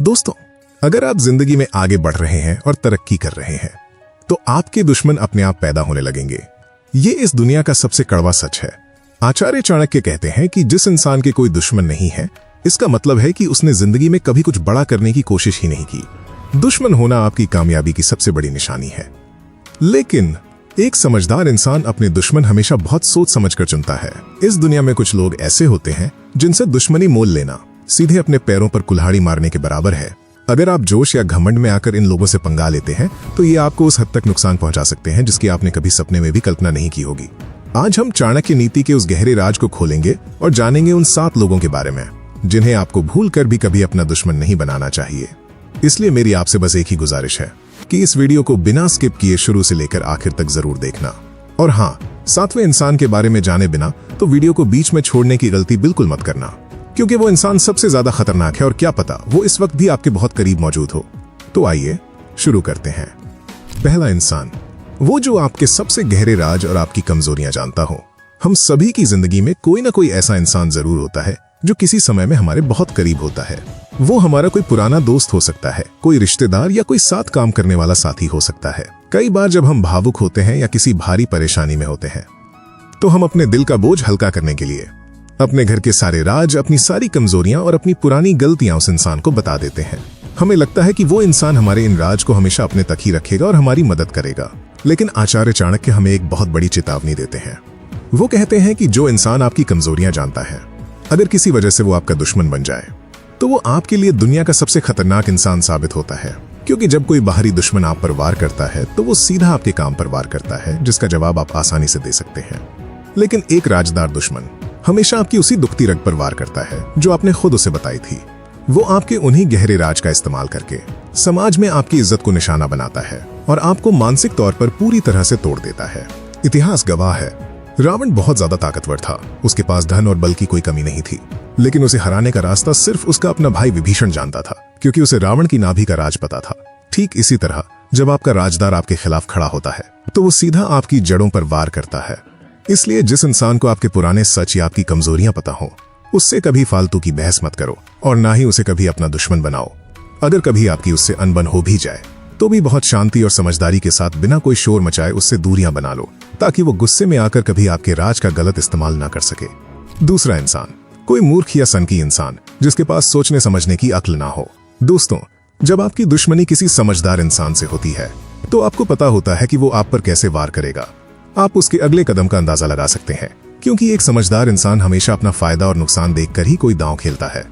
दोस्तों, अगर आप जिंदगी में आगे बढ़ रहे हैं और तरक्की कर रहे हैं तो आपके दुश्मन अपने आप पैदा होने लगेंगे। ये इस दुनिया का सबसे कड़वा सच है। आचार्य चाणक्य कहते हैं कि जिस इंसान के कोई दुश्मन नहीं है, इसका मतलब है कि उसने जिंदगी में कभी कुछ बड़ा करने की कोशिश ही नहीं की। दुश्मन होना आपकी कामयाबी की सबसे बड़ी निशानी है। लेकिन एक समझदार इंसान अपने दुश्मन हमेशा बहुत सोच समझकर चुनता है। इस दुनिया में कुछ लोग ऐसे होते हैं जिनसे दुश्मनी मोल लेना सीधे अपने पैरों पर कुल्हाड़ी मारने के बराबर है। अगर आप जोश या घमंड में आकर इन लोगों से पंगा लेते हैं तो ये आपको उस हद तक नुकसान पहुंचा सकते हैं जिसकी आपने कभी सपने में भी कल्पना नहीं की होगी। आज हम चाणक्य नीति के उस गहरे राज को खोलेंगे और जानेंगे उन 7 लोगों के बारे में जिन्हें आपको भूल कर भी कभी अपना दुश्मन नहीं बनाना चाहिए। इसलिए मेरी आपसे बस एक ही गुजारिश है कि इस वीडियो को बिना स्किप किए शुरू से लेकर आखिर तक जरूर देखना। और हाँ, 7वें इंसान के बारे में जाने बिना तो वीडियो को बीच में छोड़ने की गलती बिल्कुल मत करना, क्योंकि वो इंसान सबसे ज्यादा खतरनाक है और क्या पता वो इस वक्त भी आपके बहुत करीब मौजूद हो। तो आइए शुरू करते हैं। पहला इंसान, वो जो आपके सबसे गहरे राज और आपकी कमजोरियां जानता हो। हम सभी की जिंदगी में कोई ना कोई ऐसा इंसान जरूर होता है जो किसी समय में हमारे बहुत करीब होता है। वो हमारा कोई पुराना दोस्त हो सकता है, कोई रिश्तेदार या कोई साथ काम करने वाला साथी हो सकता है। कई बार जब हम भावुक होते हैं या किसी भारी परेशानी में होते हैं तो हम अपने दिल का बोझ हल्का करने के लिए अपने घर के सारे राज, अपनी सारी कमजोरियां और अपनी पुरानी गलतियां उस इंसान को बता देते हैं। हमें लगता है कि वो इंसान हमारे इन राज को हमेशा अपने तक ही रखेगा और हमारी मदद करेगा। लेकिन आचार्य चाणक्य हमें एक बहुत बड़ी चेतावनी देते हैं। वो कहते हैं कि जो इंसान आपकी कमजोरियां जानता है, अगर किसी वजह से वो आपका दुश्मन बन जाए तो वो आपके लिए दुनिया का सबसे खतरनाक इंसान साबित होता है। क्योंकि जब कोई बाहरी दुश्मन आप पर वार करता है तो वो सीधा आपके काम पर वार करता है, जिसका जवाब आप आसानी से दे सकते हैं। लेकिन एक राजदार दुश्मन हमेशा आपकी उसी दुखती रग पर वार करता है जो आपने खुद उसे बताई थी। वो आपके उन्हीं गहरे राज का इस्तेमाल करके समाज में आपकी इज्जत को निशाना बनाता है और आपको मानसिक तौर पर पूरी तरह से तोड़ देता है। इतिहास गवाह है, रावण बहुत ज्यादा ताकतवर था, उसके पास धन और बल की कोई कमी नहीं थी, लेकिन उसे हराने का रास्ता सिर्फ उसका अपना भाई विभीषण जानता था, क्योंकि उसे रावण की नाभि का राज पता था। ठीक इसी तरह जब आपका राजदार आपके खिलाफ खड़ा होता है तो वो सीधा आपकी जड़ों पर वार करता है। इसलिए जिस इंसान को आपके पुराने सच या आपकी कमजोरियां पता हो, उससे कभी फालतू की बहस मत करो और ना ही उसे कभी अपना दुश्मन बनाओ। अगर कभी आपकी उससे अनबन हो भी जाए तो भी बहुत शांति और समझदारी के साथ बिना कोई शोर मचाए उससे दूरियां बना लो, ताकि वो गुस्से में आकर कभी आपके राज का गलत इस्तेमाल ना कर सके। दूसरा इंसान, कोई मूर्ख या सनकी इंसान जिसके पास सोचने समझने की अक्ल ना हो। दोस्तों, जब आपकी दुश्मनी किसी समझदार इंसान से होती है तो आपको पता होता है कि वो आप पर कैसे वार करेगा। आप उसके अगले कदम का अंदाजा लगा सकते हैं, क्योंकि एक समझदार इंसान हमेशा अपना फायदा और नुकसान देखकर ही कोई दांव खेलता है।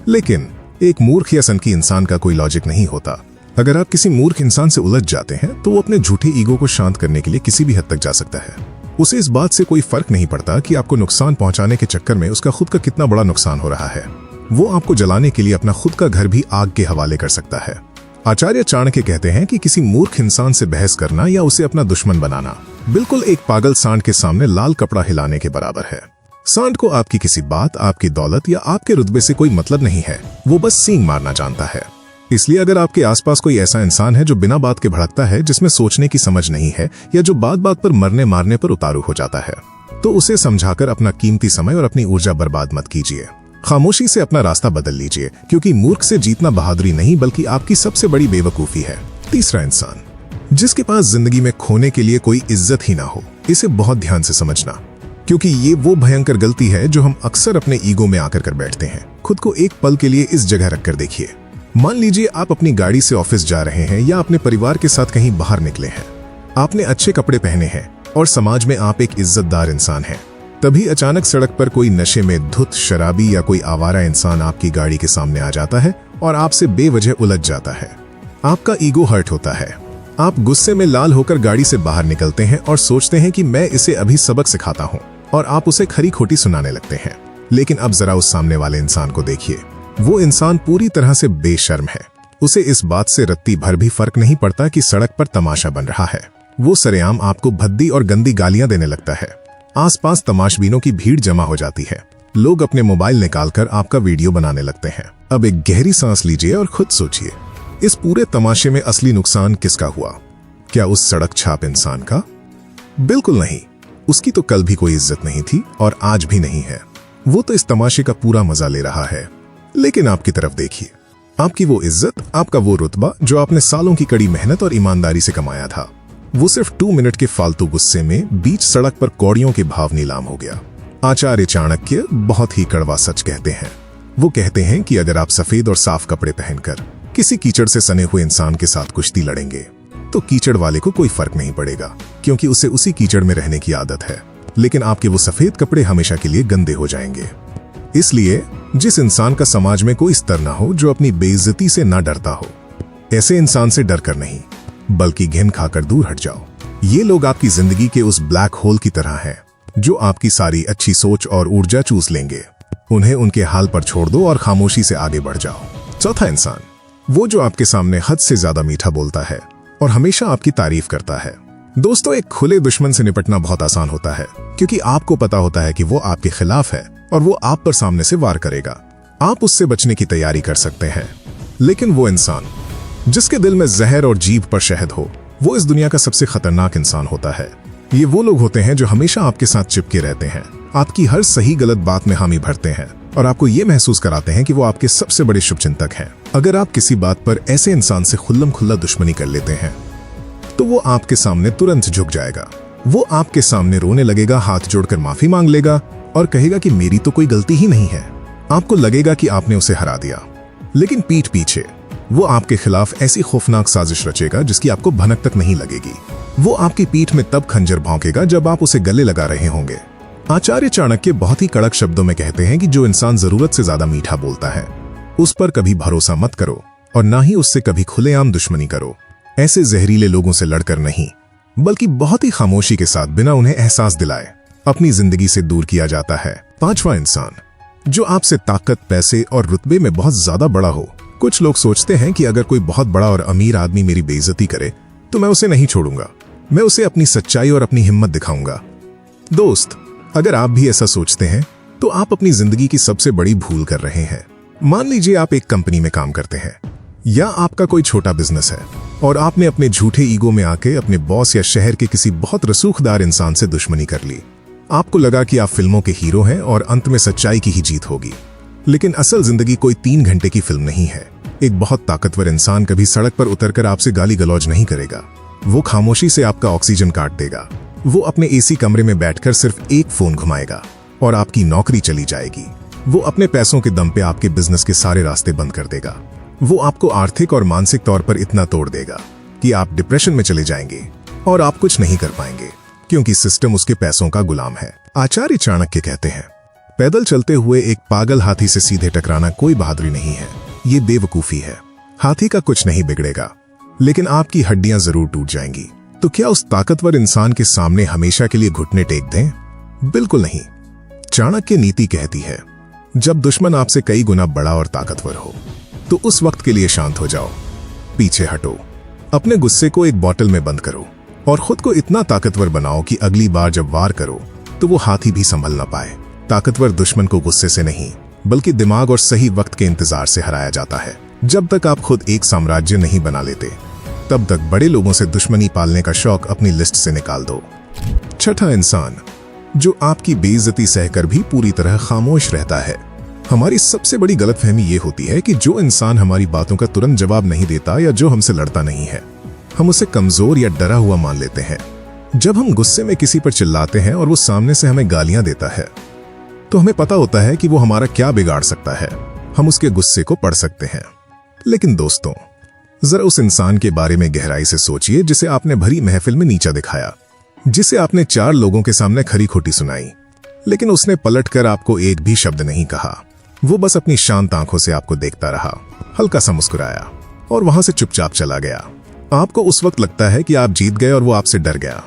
लेकिन एक मूर्ख या सनकी इंसान का कोई लॉजिक नहीं होता। अगर आप किसी मूर्ख इंसान से उलझ जाते हैं तो वो अपने झूठे ईगो को शांत करने के लिए किसी भी हद तक जा सकता है। उसे इस बात से कोई फर्क नहीं पड़ता कि आपको नुकसान पहुंचाने के चक्कर में उसका खुद का कितना बड़ा नुकसान हो रहा है। वो आपको जलाने के लिए अपना खुद का घर भी आग के हवाले कर सकता है। आचार्य चाणक्य कहते हैं कि किसी मूर्ख इंसान से बहस करना या उसे अपना दुश्मन बनाना बिल्कुल एक पागल सांड के सामने लाल कपड़ा हिलाने के बराबर है। सांड को आपकी किसी बात, आपकी दौलत या आपके रुतबे से कोई मतलब नहीं है, वो बस सींग मारना जानता है। इसलिए अगर आपके आसपास कोई ऐसा इंसान है जो बिना बात के भड़कता है, जिसमें सोचने की समझ नहीं है या जो बात बात पर मरने मारने पर उतारू हो जाता है, तो उसे समझाकर अपना कीमती समय और अपनी ऊर्जा बर्बाद मत कीजिए। खामोशी से अपना रास्ता बदल लीजिए, क्योंकि मूर्ख से जीतना बहादुरी नहीं बल्कि आपकी सबसे बड़ी बेवकूफी है। तीसरा इंसान, जिसके पास जिंदगी में खोने के लिए कोई इज्जत ही ना हो। इसे बहुत ध्यान से समझना, क्योंकि ये वो भयंकर गलती है जो हम अक्सर अपने ईगो में आकर कर बैठते हैं। खुद को एक पल के लिए इस जगह रखकर देखिए। मान लीजिए आप अपनी गाड़ी से ऑफिस जा रहे हैं या अपने परिवार के साथ कहीं बाहर निकले हैं। आपने अच्छे कपड़े पहने हैं और समाज में आप एक इज्जतदार इंसान हैं। तभी अचानक सड़क पर कोई नशे में धुत शराबी या कोई आवारा इंसान आपकी गाड़ी के सामने आ जाता है और आपसे बेवजह उलझ जाता है। आपका ईगो हर्ट होता है। आप गुस्से में लाल होकर गाड़ी से बाहर निकलते हैं और सोचते हैं कि मैं इसे अभी सबक सिखाता हूं, और आप उसे खरी खोटी सुनाने लगते हैं। लेकिन अब जरा उस सामने वाले इंसान को देखिए। वो इंसान पूरी तरह से बेशर्म है। उसे इस बात से रत्ती भर भी फर्क नहीं पड़ता कि सड़क पर तमाशा बन रहा है। वो सरेआम आपको भद्दी और गंदी गालियां देने लगता है। आसपास तमाशबीनों की भीड़ जमा हो जाती है। लोग अपने मोबाइल निकालकर आपका वीडियो बनाने लगते हैं। अब एक गहरी सांस लीजिए और खुद सोचिए, इस पूरे तमाशे में असली नुकसान किसका हुआ? क्या उस सड़क छाप इंसान का? बिल्कुल नहीं। उसकी तो कल भी कोई इज्जत नहीं थी और आज भी नहीं है। वो तो इस तमाशे का पूरा मजा ले रहा है। लेकिन आपकी तरफ देखिए, आपकी वो इज्जत, आपका वो रुतबा जो आपने सालों की कड़ी मेहनत और ईमानदारी से कमाया था, वो सिर्फ 2 मिनट के फालतू गुस्से में बीच सड़क पर कौड़ियों के भाव नीलाम हो गया। आचार्य चाणक्य बहुत ही कड़वा सच कहते हैं। वो कहते हैं कि अगर आप सफेद और साफ कपड़े पहनकर किसी कीचड़ से सने हुए इंसान के साथ कुश्ती लड़ेंगे तो कीचड़ वाले को कोई फर्क नहीं पड़ेगा, क्योंकि उसे उसी कीचड़ में रहने की आदत है। लेकिन आपके वो सफेद कपड़े हमेशा के लिए गंदे हो जाएंगे। इसलिए जिस इंसान का समाज में कोई स्तर ना हो जो अपनी बेइज्जती से ना डरता हो, ऐसे इंसान से डर कर नहीं बल्कि घिन खाकर दूर हट जाओ। ये लोग आपकी जिंदगी के उस ब्लैक होल की तरह हैं जो आपकी सारी अच्छी सोच और ऊर्जा चूस लेंगे। उन्हें उनके हाल पर छोड़ दो और खामोशी से आगे बढ़ जाओ। चौथा इंसान, वो जो आपके सामने हद से ज्यादा मीठा बोलता है और हमेशा आपकी तारीफ करता है। दोस्तों, एक खुले दुश्मन से निपटना बहुत आसान होता है, क्योंकि आपको पता होता है कि वो आपके खिलाफ है और वो आप पर सामने से वार करेगा। आप उससे बचने की तैयारी कर सकते हैं। लेकिन वो इंसान जिसके दिल में जहर और जीभ पर शहद हो, वो इस दुनिया का सबसे खतरनाक इंसान होता है। ये वो लोग होते हैं जो हमेशा आपके साथ चिपके रहते हैं, आपकी हर सही गलत बात में हामी भरते हैं और आपको ये महसूस कराते हैं कि वो आपके सबसे बड़े शुभचिंतक हैं। अगर आप किसी बात पर ऐसे इंसान से खुल्लम खुल्ला दुश्मनी कर लेते हैं तो वो आपके सामने तुरंत झुक जाएगा। वो आपके सामने रोने लगेगा, हाथ जोड़कर माफी मांग लेगा और कहेगा कि मेरी तो कोई गलती ही नहीं है। आपको लगेगा कि आपने उसे हरा दिया, लेकिन पीठ पीछे वो आपके खिलाफ ऐसी खौफनाक साजिश रचेगा जिसकी आपको भनक तक नहीं लगेगी। वो आपकी पीठ में तब खंजर भौंकेगा जब आप उसे गले लगा रहे होंगे। आचार्य चाणक्य बहुत ही कड़क शब्दों में कहते हैं कि जो इंसान जरूरत से ज्यादा मीठा बोलता है उस पर कभी भरोसा मत करो और ना ही उससे कभी खुलेआम दुश्मनी करो। ऐसे जहरीले लोगों से लड़कर नहीं बल्कि बहुत ही खामोशी के साथ बिना उन्हें एहसास दिलाए अपनी जिंदगी से दूर किया जाता है। पांचवा इंसान, जो आपसे ताकत, पैसे और रुतबे में बहुत ज्यादा बड़ा हो। कुछ लोग सोचते हैं कि अगर कोई बहुत बड़ा और अमीर आदमी मेरी बेइज्जती करे तो मैं उसे नहीं छोड़ूंगा, मैं उसे अपनी सच्चाई और अपनी हिम्मत दिखाऊंगा। दोस्त, अगर आप भी ऐसा सोचते हैं तो आप अपनी जिंदगी की सबसे बड़ी भूल कर रहे हैं। मान लीजिए आप एक कंपनी में काम करते हैं या आपका कोई छोटा बिजनेस है और आपने अपने झूठे ईगो में आके अपने बॉस या शहर के किसी बहुत रसूखदार इंसान से दुश्मनी कर ली। आपको लगा कि आप फिल्मों के हीरो हैं और अंत में सच्चाई की ही जीत होगी। लेकिन असल जिंदगी कोई 3 घंटे की फिल्म नहीं है। एक बहुत ताकतवर इंसान कभी सड़क पर उतरकर आपसे गाली गलौज नहीं करेगा। वो खामोशी से आपका ऑक्सीजन काट देगा। वो अपने एसी कमरे में बैठकर सिर्फ एक फोन घुमाएगा और आपकी नौकरी चली जाएगी। वो अपने पैसों के दम पे आपके बिजनेस के सारे रास्ते बंद कर देगा। वो आपको आर्थिक और मानसिक तौर पर इतना तोड़ देगा कि आप डिप्रेशन में चले जाएंगे और आप कुछ नहीं कर पाएंगे, क्योंकि सिस्टम उसके पैसों का गुलाम है। आचार्य चाणक्य कहते हैं, पैदल चलते हुए एक पागल हाथी से सीधे टकराना कोई बहादुरी नहीं है, ये बेवकूफी है। हाथी का कुछ नहीं बिगड़ेगा, लेकिन आपकी हड्डियां जरूर टूट जाएंगी। तो क्या उस ताकतवर इंसान के सामने हमेशा के लिए घुटने टेक दें? बिल्कुल नहीं। चाणक्य नीति कहती है, जब दुश्मन आपसे कई गुना बड़ा और ताकतवर हो तो उस वक्त के लिए शांत हो जाओ, पीछे हटो, अपने गुस्से को एक बोतल में बंद करो और खुद को इतना ताकतवर बनाओ कि अगली बार जब वार करो तो वो हाथी भी संभल ना पाए। ताकतवर दुश्मन को गुस्से से नहीं बल्कि दिमाग और सही वक्त के इंतजार से हराया जाता है। जब तक आप खुद एक साम्राज्य नहीं बना लेते तब तक बड़े लोगों से दुश्मनी पालने का शौक अपनी लिस्ट से निकाल दो। छठा इंसान, जो आपकी बेइज्जती सहकर भी पूरी तरह खामोश रहता है। हमारी सबसे बड़ी गलतफहमी ये होती है कि जो इंसान हमारी बातों का तुरंत जवाब नहीं देता या जो हमसे लड़ता नहीं है, हम उसे कमजोर या डरा हुआ मान लेते हैं। जब हम गुस्से में किसी पर चिल्लाते हैं और वो सामने से हमें गालियां देता है तो हमें पता होता है कि वो हमारा क्या बिगाड़ सकता है। हम उसके गुस्से को पढ़ सकते हैं। लेकिन दोस्तों, जरा उस इंसान के बारे में गहराई से सोचिए जिसे आपने भरी महफिल में नीचा दिखाया, जिसे आपने 4 लोगों के सामने खरी खोटी सुनाई, लेकिन उसने पलटकर आपको एक भी शब्द नहीं कहा। वो बस अपनी शांत आंखों से आपको देखता रहा, हल्का सा मुस्कुराया और वहां से चुपचाप चला गया। आपको उस वक्त लगता है कि आप जीत गए और वो आपसे डर गया।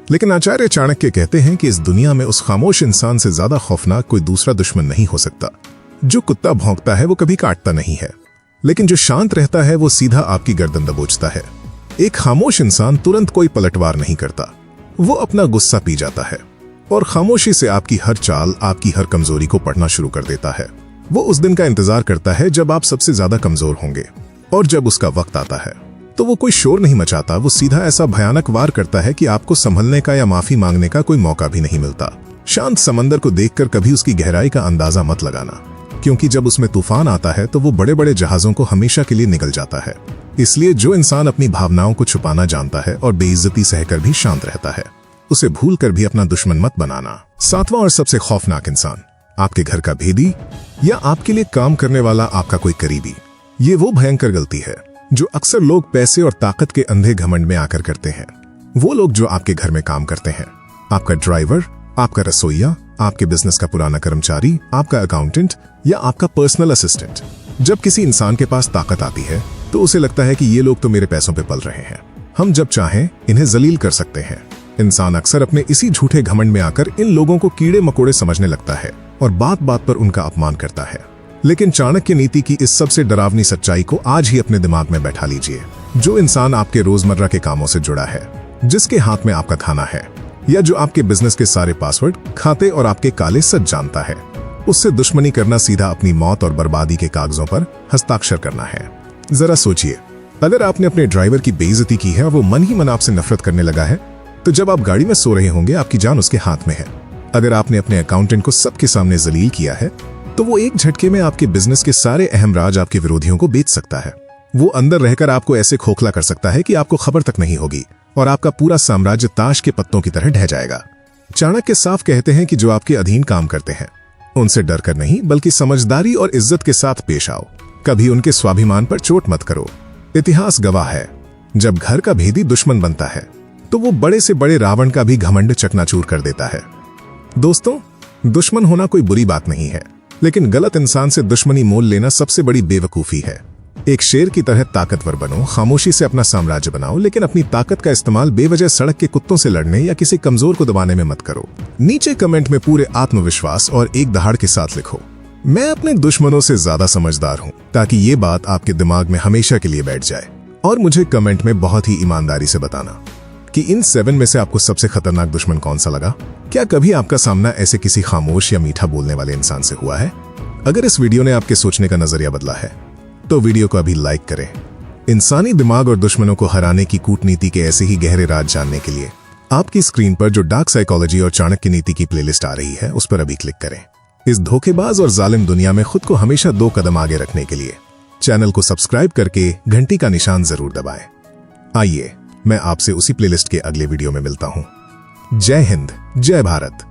लेकिन आचार्य चाणक्य कहते हैं कि इस दुनिया में उस खामोश इंसान से ज्यादा खौफनाक कोई दूसरा दुश्मन नहीं हो सकता। जो कुत्ता भौंकता है वो कभी काटता नहीं है, लेकिन जो शांत रहता है वो सीधा आपकी गर्दन दबोचता है। एक खामोश इंसान तुरंत कोई पलटवार नहीं करता, वो अपना गुस्सा पी जाता है और खामोशी से आपकी हर चाल, आपकी हर कमजोरी को पढ़ना शुरू कर देता है। वो उस दिन का इंतजार करता है जब आप सबसे ज्यादा कमजोर होंगे, और जब उसका वक्त आता है तो वो कोई शोर नहीं मचाता। वो सीधा ऐसा भयानक वार करता है कि आपको संभलने का या माफी मांगने का कोई मौका भी नहीं मिलता। शांत समंदर को देखकर कभी उसकी गहराई का अंदाजा मत लगाना, क्योंकि जब उसमें तूफान आता है तो वो बड़े बड़े जहाजों को हमेशा के लिए निगल जाता है। इसलिए जो इंसान अपनी भावनाओं को छुपाना जानता है और बेइज्जती सहकर भी शांत रहता है, उसे भूल कर भी अपना दुश्मन मत बनाना। 7वां और सबसे खौफनाक इंसान, आपके घर का भेदी या आपके लिए काम करने वाला आपका कोई करीबी। ये वो भयंकर गलती है जो अक्सर लोग पैसे और ताकत के अंधे घमंड में आकर करते हैं। वो लोग जो आपके घर में काम करते हैं, आपका ड्राइवर, आपका रसोइया, आपके बिजनेस का पुराना कर्मचारी, आपका अकाउंटेंट या आपका पर्सनल असिस्टेंट। जब किसी इंसान के पास ताकत आती है तो उसे लगता है कि ये लोग तो मेरे पैसों पे पल रहे हैं, हम जब चाहें इन्हें जलील कर सकते हैं। इंसान अक्सर अपने इसी झूठे घमंड में आकर इन लोगों को कीड़े मकोड़े समझने लगता है और बात बात पर उनका अपमान करता है। लेकिन चाणक्य नीति की इस सबसे डरावनी सच्चाई को आज ही अपने दिमाग में बैठा लीजिए। जो इंसान आपके रोजमर्रा के कामों से जुड़ा है, जिसके हाथ में आपका खाना है, या जो आपके बिजनेस के सारे पासवर्ड, खाते और आपके काले सच जानता है, उससे दुश्मनी करना सीधा अपनी मौत और बर्बादी के कागजों पर हस्ताक्षर करना है। जरा सोचिए, अगर आपने अपने ड्राइवर की बेइज्जती की है और वो मन ही मन आपसे नफरत करने लगा है, तो जब आप गाड़ी में सो रहे होंगे आपकी जान उसके हाथ में है। अगर आपने अपने अकाउंटेंट को सबके सामने जलील किया है, तो वो एक झटके में आपके बिजनेस के सारे अहम राज आपके विरोधियों को बेच सकता है। वो अंदर रहकर आपको ऐसे खोखला कर सकता है कि आपको खबर तक नहीं होगी और आपका पूरा साम्राज्य ताश के पत्तों की तरह ढह जाएगा। चाणक्य साफ कहते हैं कि जो आपके अधीन काम करते हैं, उनसे डरकर नहीं बल्कि समझदारी और इज्जत के साथ पेश आओ। कभी उनके स्वाभिमान पर चोट मत करो। इतिहास गवाह है, जब घर का भेदी दुश्मन बनता है तो वो बड़े से बड़े रावण का भी घमंड चकनाचूर कर देता है। दोस्तों, दुश्मन होना कोई बुरी बात नहीं है, लेकिन गलत इंसान से दुश्मनी मोल लेना सबसे बड़ी बेवकूफी है। एक शेर की तरह ताकतवर बनो, खामोशी से अपना साम्राज्य बनाओ, लेकिन अपनी ताकत का इस्तेमाल बेवजह सड़क के कुत्तों से लड़ने या किसी कमजोर को दबाने में मत करो। नीचे कमेंट में पूरे आत्मविश्वास और एक दहाड़ के साथ लिखो, मैं अपने दुश्मनों से ज्यादा समझदार हूं, ताकि ये बात आपके दिमाग में हमेशा के लिए बैठ जाए। और मुझे कमेंट में बहुत ही ईमानदारी से बताना कि इन 7 में से आपको सबसे खतरनाक दुश्मन कौन सा लगा। क्या कभी आपका सामना ऐसे किसी खामोश या मीठा बोलने वाले इंसान से हुआ है? अगर इस वीडियो ने आपके सोचने का नजरिया बदला है तो वीडियो को अभी लाइक करें। इंसानी दिमाग और दुश्मनों को हराने की कूटनीति के ऐसे ही गहरे राज जानने के लिए आपकी स्क्रीन पर जो डार्क साइकोलॉजी और चाणक्य नीति की प्लेलिस्ट आ रही है, उस पर अभी क्लिक करें। इस धोखेबाज और जालिम दुनिया में खुद को हमेशा 2 कदम आगे रखने के लिए चैनल को सब्सक्राइब करके घंटी का निशान जरूर दबाएं। आइए, मैं आपसे उसी प्लेलिस्ट के अगले वीडियो में मिलता हूं। जय हिंद, जय भारत।